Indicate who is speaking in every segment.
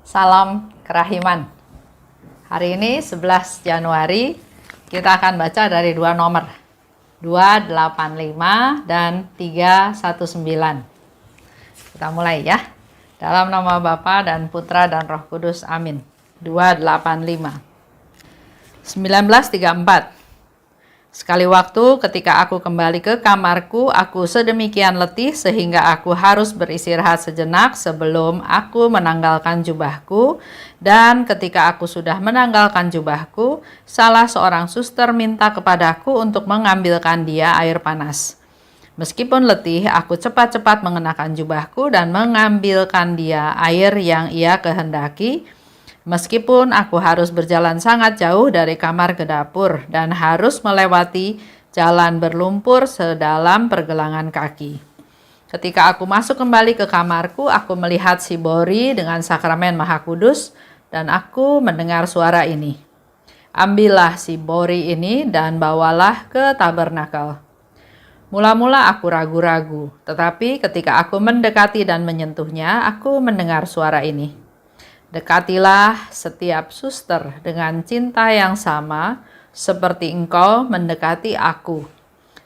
Speaker 1: Salam kerahiman. Hari ini 11 Januari kita akan baca dari dua nomor, 285 dan 319. Kita mulai ya. Dalam nama Bapa dan Putra dan Roh Kudus, amin. 285. 1934. Sekali waktu ketika aku kembali ke kamarku, aku sedemikian letih sehingga aku harus beristirahat sejenak sebelum aku menanggalkan jubahku. Dan ketika aku sudah menanggalkan jubahku, salah seorang suster minta kepadaku untuk mengambilkan dia air panas. Meskipun letih, aku cepat-cepat mengenakan jubahku dan mengambilkan dia air yang ia kehendaki. Meskipun aku harus berjalan sangat jauh dari kamar ke dapur dan harus melewati jalan berlumpur sedalam pergelangan kaki. Ketika aku masuk kembali ke kamarku, aku melihat si Bori dengan sakramen Maha Kudus dan aku mendengar suara ini. Ambillah si Bori ini dan bawalah ke tabernakel. Mula-mula aku ragu-ragu, tetapi ketika aku mendekati dan menyentuhnya, aku mendengar suara ini. Dekatilah setiap suster dengan cinta yang sama seperti engkau mendekati aku.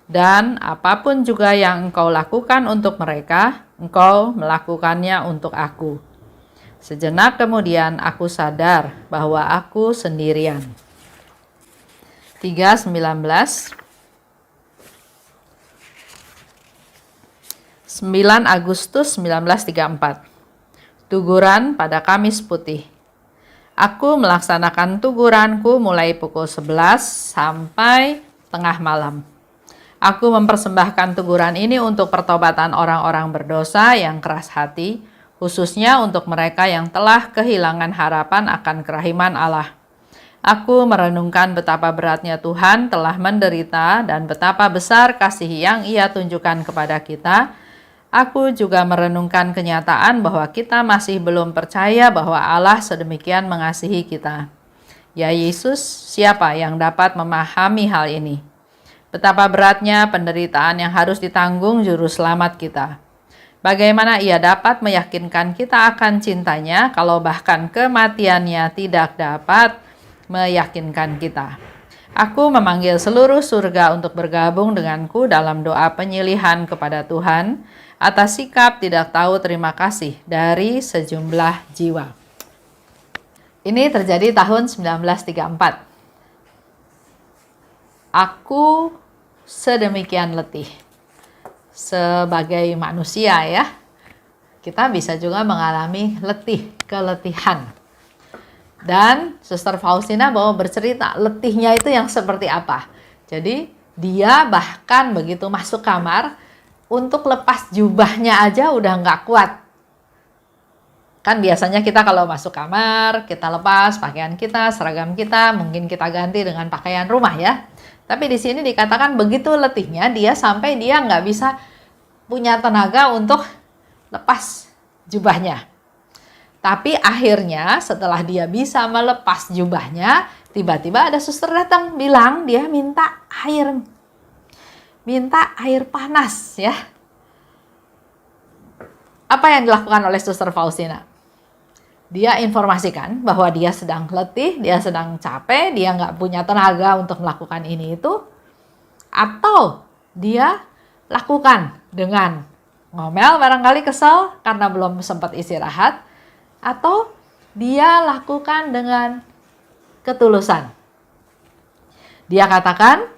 Speaker 1: Dan apapun juga yang engkau lakukan untuk mereka, engkau melakukannya untuk aku. Sejenak kemudian aku sadar bahwa aku sendirian. 3:19. 9 Agustus 1934. Tuguran pada Kamis Putih. Aku melaksanakan tuguranku mulai pukul 11 sampai tengah malam. Aku mempersembahkan tuguran ini untuk pertobatan orang-orang berdosa yang keras hati, khususnya untuk mereka yang telah kehilangan harapan akan kerahiman Allah. Aku merenungkan betapa beratnya Tuhan telah menderita dan betapa besar kasih yang Ia tunjukkan kepada kita. Aku juga merenungkan kenyataan bahwa kita masih belum percaya bahwa Allah sedemikian mengasihi kita. Ya Yesus, siapa yang dapat memahami hal ini? Betapa beratnya penderitaan yang harus ditanggung juru selamat kita. Bagaimana Ia dapat meyakinkan kita akan cintanya kalau bahkan kematiannya tidak dapat meyakinkan kita. Aku memanggil seluruh surga untuk bergabung denganku dalam doa penyilihan kepada Tuhan atas sikap tidak tahu terima kasih dari sejumlah jiwa. Ini terjadi tahun 1934. Aku sedemikian letih. Sebagai manusia ya, kita bisa juga mengalami keletihan. Dan Suster Faustina bawa bercerita letihnya itu yang seperti apa. Jadi dia bahkan begitu masuk kamar, untuk lepas jubahnya aja udah nggak kuat. Kan biasanya kita kalau masuk kamar, kita lepas pakaian kita, seragam kita, mungkin kita ganti dengan pakaian rumah ya. Tapi di sini dikatakan begitu letihnya dia sampai dia nggak bisa punya tenaga untuk lepas jubahnya. Tapi akhirnya setelah dia bisa melepas jubahnya, tiba-tiba ada suster datang bilang dia minta air panas ya. Apa yang dilakukan oleh Suster Faustina? Dia informasikan bahwa dia sedang letih, dia sedang capek, dia nggak punya tenaga untuk melakukan ini itu. Atau dia lakukan dengan ngomel, barangkali kesel karena belum sempat istirahat. Atau dia lakukan dengan ketulusan. Dia katakan,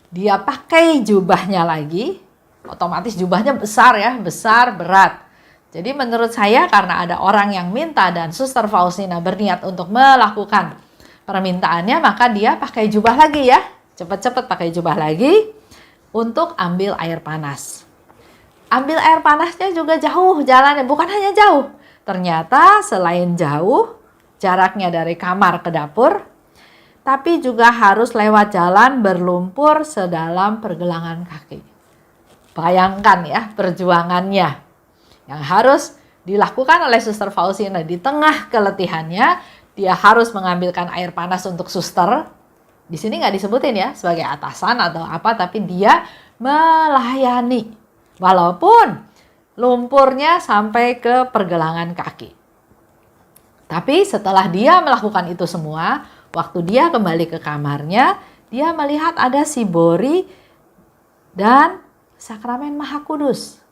Speaker 1: dia pakai jubahnya lagi, otomatis jubahnya besar ya, besar, berat. Jadi menurut saya karena ada orang yang minta dan Suster Faustina berniat untuk melakukan permintaannya, maka dia pakai jubah lagi ya, cepat-cepat pakai jubah lagi untuk ambil air panas. Ambil air panasnya juga jauh jalannya, bukan hanya jauh. Ternyata selain jauh, jaraknya dari kamar ke dapur, tapi juga harus lewat jalan berlumpur sedalam pergelangan kaki. Bayangkan ya perjuangannya yang harus dilakukan oleh Suster Faustina di tengah keletihannya. Dia harus mengambilkan air panas untuk suster. Di sini nggak disebutin ya sebagai atasan atau apa, tapi dia melayani. Walaupun lumpurnya sampai ke pergelangan kaki. Tapi setelah dia melakukan itu semua, waktu dia kembali ke kamarnya, dia melihat ada sibori dan sakramen Maha Kudus.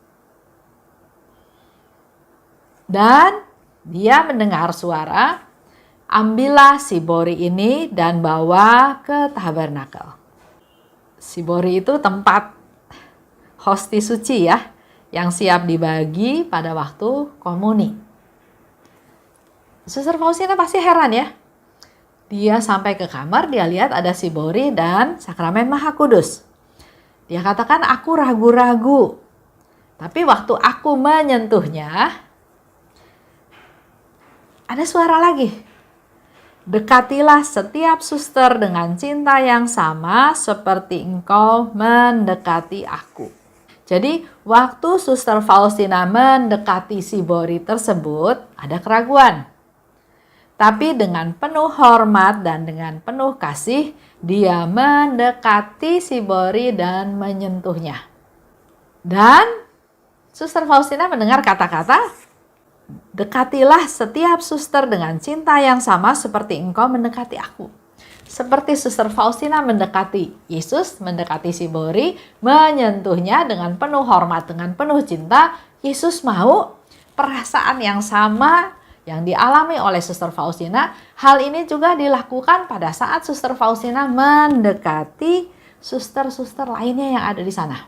Speaker 1: Dan dia mendengar suara, ambillah sibori ini dan bawa ke tabernakel. Sibori itu tempat hosti suci ya, yang siap dibagi pada waktu komuni. Suster Faustina pasti heran ya. Dia sampai ke kamar, dia lihat ada sibori dan sakramen Maha Kudus. Dia katakan, aku ragu-ragu. Tapi waktu aku menyentuhnya, ada suara lagi. Dekatilah setiap suster dengan cinta yang sama seperti engkau mendekati aku. Jadi waktu Suster Faustina mendekati sibori tersebut, ada keraguan. Tapi dengan penuh hormat dan dengan penuh kasih, dia mendekati sibori dan menyentuhnya. Dan Suster Faustina mendengar kata-kata, dekatilah setiap suster dengan cinta yang sama seperti engkau mendekati aku. Seperti Suster Faustina mendekati Yesus, mendekati sibori, menyentuhnya dengan penuh hormat, dengan penuh cinta. Yesus mau perasaan yang sama yang dialami oleh Suster Faustina. Hal ini juga dilakukan pada saat Suster Faustina mendekati suster-suster lainnya yang ada di sana.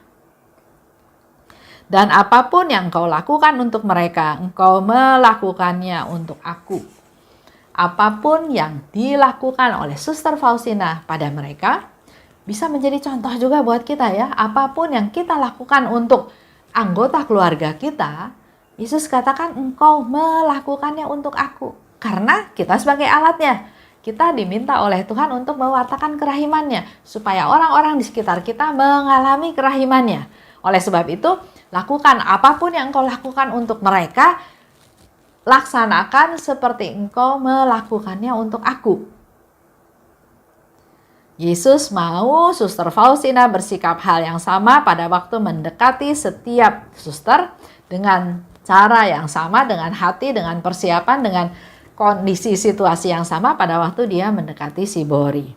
Speaker 1: Dan apapun yang engkau lakukan untuk mereka, engkau melakukannya untuk aku. Apapun yang dilakukan oleh Suster Faustina pada mereka, bisa menjadi contoh juga buat kita ya. Apapun yang kita lakukan untuk anggota keluarga kita, Yesus katakan engkau melakukannya untuk aku. Karena kita sebagai alatnya, kita diminta oleh Tuhan untuk mewartakan kerahimannya, supaya orang-orang di sekitar kita mengalami kerahimannya. Oleh sebab itu, lakukan apapun yang engkau lakukan untuk mereka, laksanakan seperti engkau melakukannya untuk aku. Yesus mau Suster Faustina bersikap hal yang sama pada waktu mendekati setiap suster dengan cara yang sama, dengan hati, dengan persiapan, dengan kondisi situasi yang sama pada waktu dia mendekati sibori.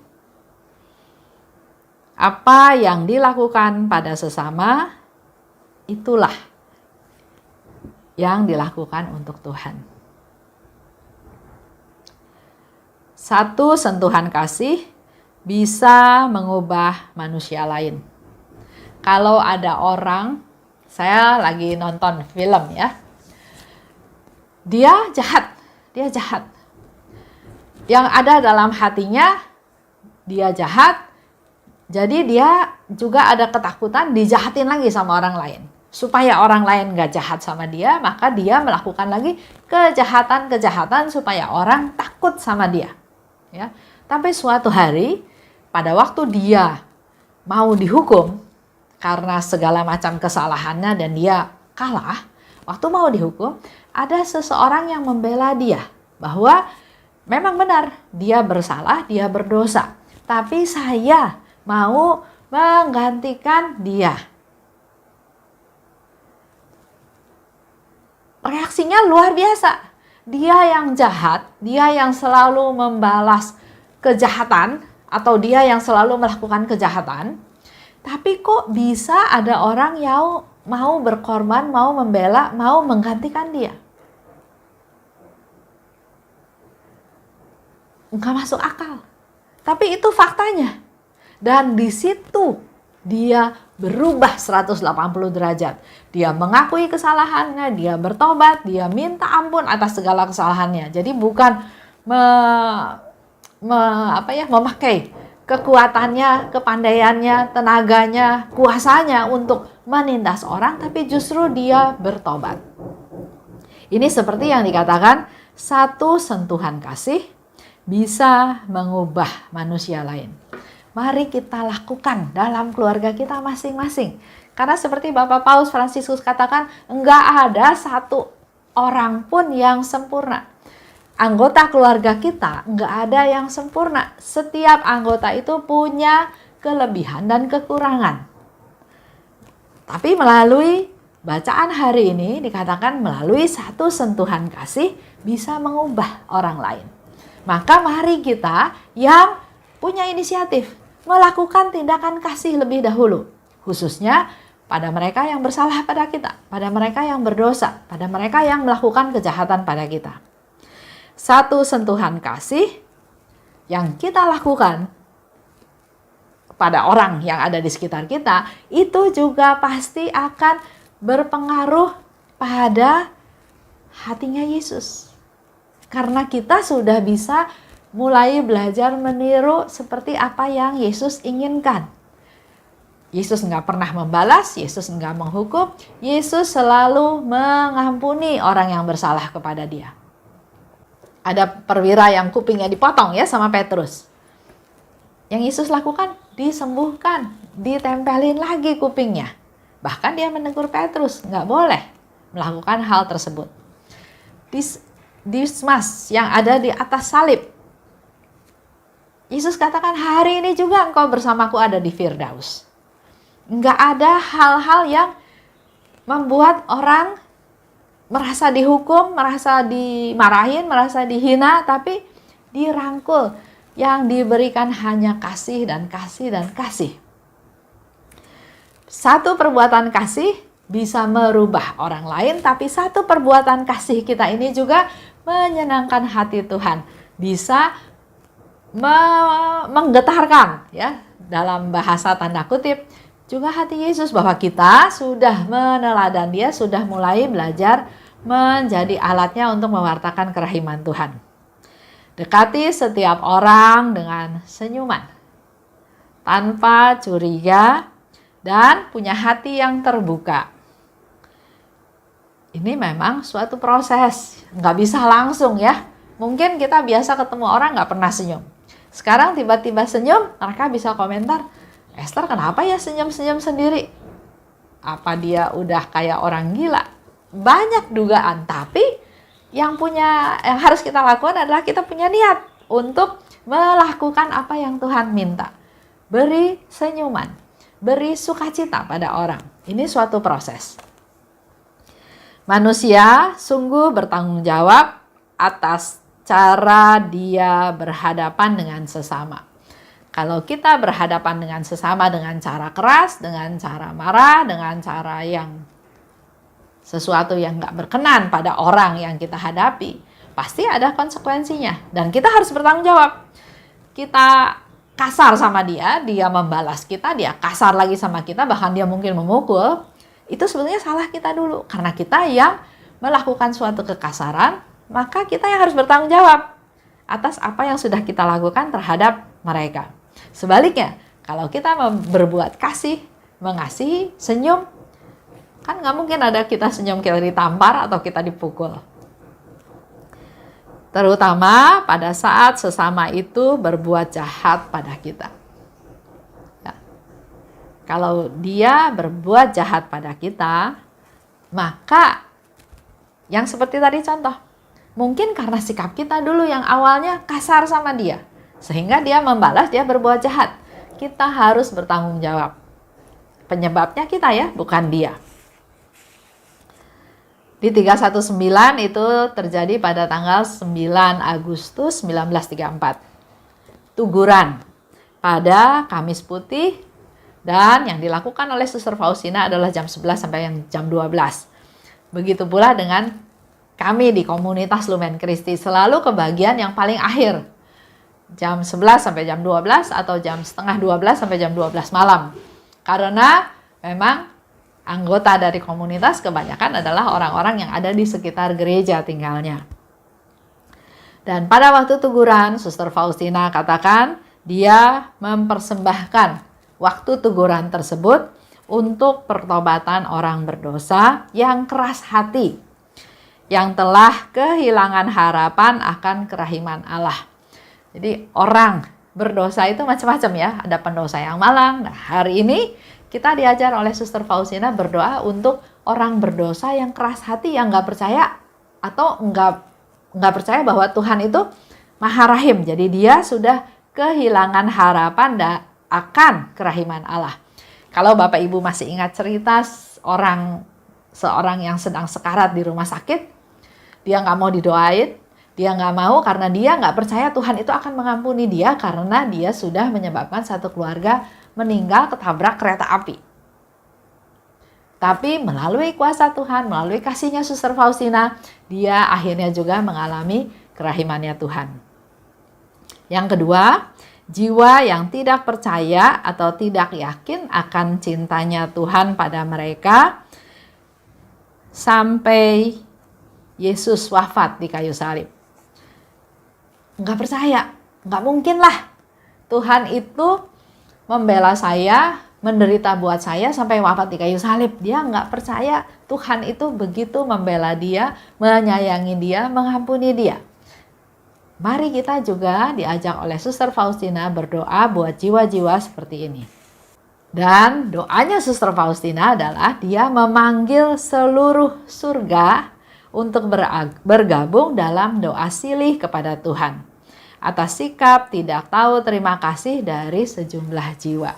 Speaker 1: Apa yang dilakukan pada sesama, itulah yang dilakukan untuk Tuhan. Satu sentuhan kasih bisa mengubah manusia lain. Kalau ada orang, saya lagi nonton film ya, dia jahat. Yang ada dalam hatinya, dia jahat, jadi dia juga ada ketakutan dijahatin lagi sama orang lain. Supaya orang lain gak jahat sama dia, maka dia melakukan lagi kejahatan-kejahatan supaya orang takut sama dia. Ya. Tapi suatu hari, pada waktu dia mau dihukum, karena segala macam kesalahannya dan dia kalah, waktu mau dihukum, ada seseorang yang membela dia. Bahwa memang benar, dia bersalah, dia berdosa. Tapi saya mau menggantikan dia. Reaksinya luar biasa. Dia yang jahat, dia yang selalu membalas kejahatan, atau dia yang selalu melakukan kejahatan. Tapi kok bisa ada orang yang mau berkorban, mau membela, mau menggantikan dia? Nggak masuk akal. Tapi itu faktanya. Dan di situ dia berubah 180 derajat. Dia mengakui kesalahannya, dia bertobat, dia minta ampun atas segala kesalahannya. Jadi bukan memakai kekuatannya, kepandaiannya, tenaganya, kuasanya untuk menindas orang, tapi justru dia bertobat. Ini seperti yang dikatakan, satu sentuhan kasih bisa mengubah manusia lain. Mari kita lakukan dalam keluarga kita masing-masing. Karena seperti Bapak Paus Fransiskus katakan, enggak ada satu orang pun yang sempurna. Anggota keluarga kita enggak ada yang sempurna. Setiap anggota itu punya kelebihan dan kekurangan. Tapi melalui bacaan hari ini dikatakan melalui satu sentuhan kasih bisa mengubah orang lain. Maka mari kita yang punya inisiatif melakukan tindakan kasih lebih dahulu, khususnya pada mereka yang bersalah pada kita, pada mereka yang berdosa, pada mereka yang melakukan kejahatan pada kita. Satu sentuhan kasih yang kita lakukan pada orang yang ada di sekitar kita, itu juga pasti akan berpengaruh pada hatinya Yesus. Karena kita sudah bisa mulai belajar meniru seperti apa yang Yesus inginkan. Yesus nggak pernah membalas, Yesus nggak menghukum, Yesus selalu mengampuni orang yang bersalah kepada dia. Ada perwira yang kupingnya dipotong ya sama Petrus. Yang Yesus lakukan, disembuhkan, ditempelin lagi kupingnya. Bahkan dia menegur Petrus, nggak boleh melakukan hal tersebut. Dismas yang ada di atas salib, Yesus katakan, hari ini juga engkau bersamaku ada di Firdaus. Nggak ada hal-hal yang membuat orang merasa dihukum, merasa dimarahin, merasa dihina, tapi dirangkul. Yang diberikan hanya kasih dan kasih dan kasih. Satu perbuatan kasih bisa merubah orang lain, tapi satu perbuatan kasih kita ini juga menyenangkan hati Tuhan. Bisa menggetarkan, ya, dalam bahasa tanda kutip, juga hati Yesus bahwa kita sudah meneladan dia, sudah mulai belajar menjadi alatnya untuk mewartakan kerahiman Tuhan. Dekati setiap orang dengan senyuman, tanpa curiga, dan punya hati yang terbuka. Ini memang suatu proses, nggak bisa langsung ya. Mungkin kita biasa ketemu orang nggak pernah senyum. Sekarang tiba-tiba senyum, mereka bisa komentar, Esther kenapa ya senyum-senyum sendiri? Apa dia udah kayak orang gila? Banyak dugaan, tapi yang harus kita lakukan adalah kita punya niat untuk melakukan apa yang Tuhan minta. Beri senyuman. Beri sukacita pada orang. Ini suatu proses. Manusia sungguh bertanggung jawab atas cara dia berhadapan dengan sesama. Kalau kita berhadapan dengan sesama dengan cara keras, dengan cara marah, dengan cara yang sesuatu yang nggak berkenan pada orang yang kita hadapi, pasti ada konsekuensinya. Dan kita harus bertanggung jawab. Kita kasar sama dia membalas kita, dia kasar lagi sama kita, bahkan dia mungkin memukul, itu sebetulnya salah kita dulu. Karena kita yang melakukan suatu kekasaran, maka kita yang harus bertanggung jawab atas apa yang sudah kita lakukan terhadap mereka. Sebaliknya, kalau kita berbuat kasih, mengasihi, senyum, kan nggak mungkin ada kita senyum kita ditampar atau kita dipukul. Terutama pada saat sesama itu berbuat jahat pada kita. Ya. Kalau dia berbuat jahat pada kita, maka yang seperti tadi contoh, mungkin karena sikap kita dulu yang awalnya kasar sama dia, sehingga dia membalas, dia berbuat jahat. Kita harus bertanggung jawab. Penyebabnya kita ya, bukan dia. Di 319 itu terjadi pada tanggal 9 Agustus 1934. Tuguran pada Kamis Putih, dan yang dilakukan oleh Suster Faustina adalah jam 11 sampai jam 12. Begitu pula dengan kami di komunitas Lumen Christi, selalu kebagian yang paling akhir. Jam 11 sampai jam 12 atau jam setengah 12 sampai jam 12 malam. Karena memang anggota dari komunitas kebanyakan adalah orang-orang yang ada di sekitar gereja tinggalnya. Dan pada waktu teguran, Suster Faustina katakan dia mempersembahkan waktu teguran tersebut untuk pertobatan orang berdosa yang keras hati, yang telah kehilangan harapan akan kerahiman Allah. Jadi orang berdosa itu macam-macam ya, ada pendosa yang malang. Nah, hari ini kita diajar oleh Suster Faustina berdoa untuk orang berdosa yang keras hati, yang nggak percaya atau nggak percaya bahwa Tuhan itu Maha Rahim. Jadi dia sudah kehilangan harapan akan kerahiman Allah. Kalau Bapak Ibu masih ingat cerita orang seorang yang sedang sekarat di rumah sakit, dia nggak mau didoain, dia nggak mau karena dia nggak percaya Tuhan itu akan mengampuni dia karena dia sudah menyebabkan satu keluarga meninggal ketabrak kereta api. Tapi melalui kuasa Tuhan, melalui kasihnya Suster Faustina, dia akhirnya juga mengalami kerahimannya Tuhan. Yang kedua, jiwa yang tidak percaya atau tidak yakin akan cintanya Tuhan pada mereka sampai Yesus wafat di kayu salib. Nggak percaya, nggak mungkin lah Tuhan itu membela saya, menderita buat saya sampai wafat di kayu salib. Dia nggak percaya Tuhan itu begitu membela dia, menyayangi dia, mengampuni dia. Mari kita juga diajak oleh Suster Faustina berdoa buat jiwa-jiwa seperti ini. Dan doanya Suster Faustina adalah dia memanggil seluruh surga untuk bergabung dalam doa silih kepada Tuhan atas sikap tidak tahu terima kasih dari sejumlah jiwa.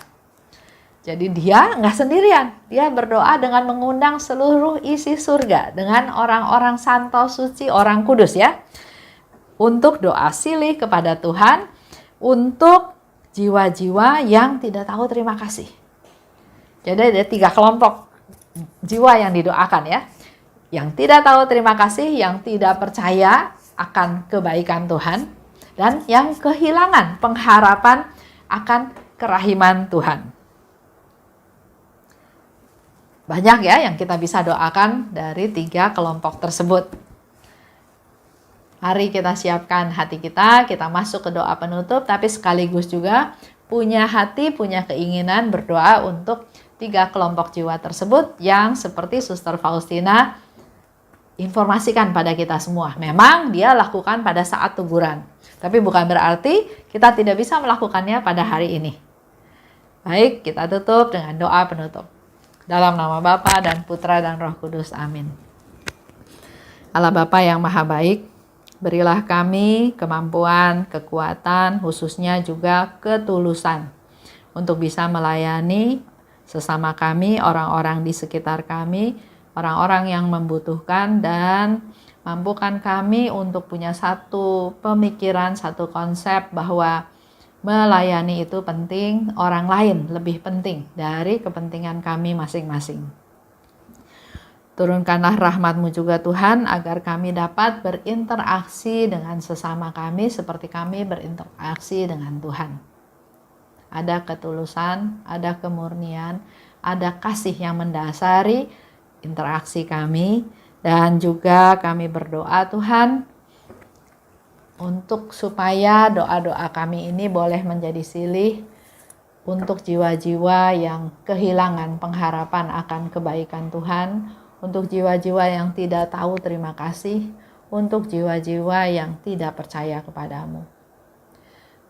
Speaker 1: Jadi dia nggak sendirian, dia berdoa dengan mengundang seluruh isi surga dengan orang-orang santo suci, orang kudus ya, untuk doa silih kepada Tuhan untuk jiwa-jiwa yang tidak tahu terima kasih. Jadi ada 3 kelompok jiwa yang didoakan ya. Yang tidak tahu terima kasih, yang tidak percaya akan kebaikan Tuhan, dan yang kehilangan pengharapan akan kerahiman Tuhan. Banyak ya yang kita bisa doakan dari 3 kelompok tersebut. Mari kita siapkan hati kita masuk ke doa penutup, tapi sekaligus juga punya hati, punya keinginan berdoa untuk 3 kelompok jiwa tersebut yang seperti Suster Faustina informasikan pada kita semua. Memang dia lakukan pada saat teguran, tapi bukan berarti kita tidak bisa melakukannya pada hari ini. Baik, kita tutup dengan doa penutup. Dalam nama Bapa dan Putra dan Roh Kudus. Amin. Allah Bapa yang Maha Baik, berilah kami kemampuan, kekuatan, khususnya juga ketulusan untuk bisa melayani sesama kami, orang-orang di sekitar kami, orang-orang yang membutuhkan, dan mampukan kami untuk punya satu pemikiran, satu konsep bahwa melayani itu penting, orang lain lebih penting dari kepentingan kami masing-masing. Turunkanlah rahmat-Mu juga Tuhan agar kami dapat berinteraksi dengan sesama kami seperti kami berinteraksi dengan Tuhan. Ada ketulusan, ada kemurnian, ada kasih yang mendasari interaksi kami, dan juga kami berdoa Tuhan untuk supaya doa-doa kami ini boleh menjadi silih untuk jiwa-jiwa yang kehilangan pengharapan akan kebaikan Tuhan, untuk jiwa-jiwa yang tidak tahu terima kasih, untuk jiwa-jiwa yang tidak percaya kepadamu.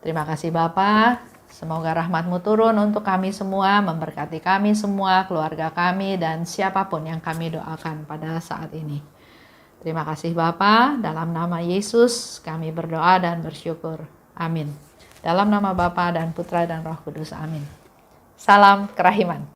Speaker 1: Terima kasih Bapa. Semoga rahmat-Mu turun untuk kami semua, memberkati kami semua, keluarga kami, dan siapapun yang kami doakan pada saat ini. Terima kasih Bapa, dalam nama Yesus kami berdoa dan bersyukur. Amin. Dalam nama Bapa dan Putra dan Roh Kudus. Amin. Salam kerahiman.